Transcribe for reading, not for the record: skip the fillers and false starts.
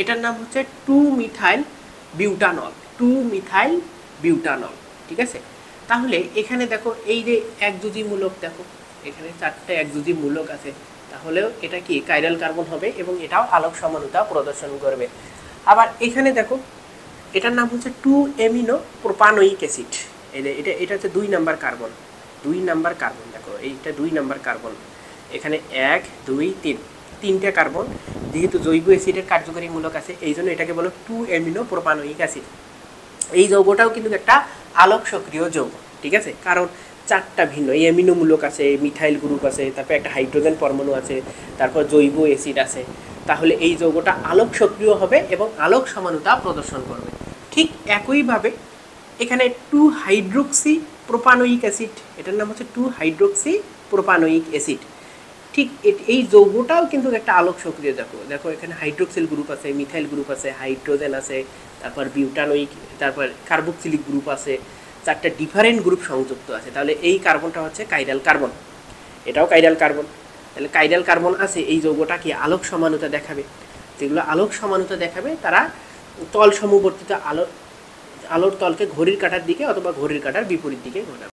এটার নাম হচ্ছে 2 মিথাইল বিউটানল, 2 মিথাইল বিউটানল। ঠিক আছে, তাহলে এখানে দেখো এই যে একযোজী মূলক, দেখো এখানে 4টা একযোজী মূলক আছে, তাহলেও এটা কি কাইরাল কার্বন হবে এবং এটাও আলোক সমানুতা প্রদর্শন করবে। আবার এখানে দেখো এটার নাম হচ্ছে 2 অ্যামিনো প্রোপানোয়িক অ্যাসিড। এটা হচ্ছে 2 নাম্বার কার্বন, 2 নাম্বার কার্বন। দেখো এইটা 2 নাম্বার কার্বন, এখানে 1 2 3 তিনটে কার্বন। যেহেতু জৈব অ্যাসিডের কার্যকরী মূলক আছে এই জন্য এটাকে বলো 2 অ্যামিনো প্রোপানোয়িক অ্যাসিড। এই যৌগটাও কিন্তু একটা আলোক সক্রিয় যৌগ। ঠিক আছে, কারণ 4টা ভিন্ন এই অ্যামিনো মূলক আছে, মিথাইল গ্রুপ আছে, তারপর একটা হাইড্রোজেন পরমাণু আছে, তারপর জৈব অ্যাসিড আছে। তাহলে এই যৌগটা আলোক সক্রিয় হবে এবং আলোক সমানুতা প্রদর্শন করবে। ঠিক একইভাবে এখানে 2 হাইড্রোক্সি প্রোপানোয়িক অ্যাসিড, এটার নাম হচ্ছে 2 হাইড্রোক্সি প্রোপানোয়িক অ্যাসিড। ঠিক এই যৌগটাও কিন্তু একটা আলোক সক্রিয়। দেখো দেখো এখানে হাইড্রোক্সিল গ্রুপ আছে, মিথাইল গ্রুপ আছে, হাইড্রোজেন আছে, তারপর বিউটানোয়িক, তারপর কার্বক্সিলিক গ্রুপ আছে, 4টা ডিফারেন্ট গ্রুপ সংযুক্ত আছে। তাহলে এই কার্বনটা হচ্ছে কাইরাল কার্বন, এটাও কাইরাল কার্বন। তাহলে কাইরাল কার্বন আছে, এই যৌগটা কি আলোক সমানুতা দেখাবে। যেগুলো আলোক সমানুতা দেখাবে তারা তল সমবর্তিত আলোর তলকে ঘড়ির কাঁটার দিকে অথবা ঘড়ির কাঁটার বিপরীত দিকে ঘোরাবে।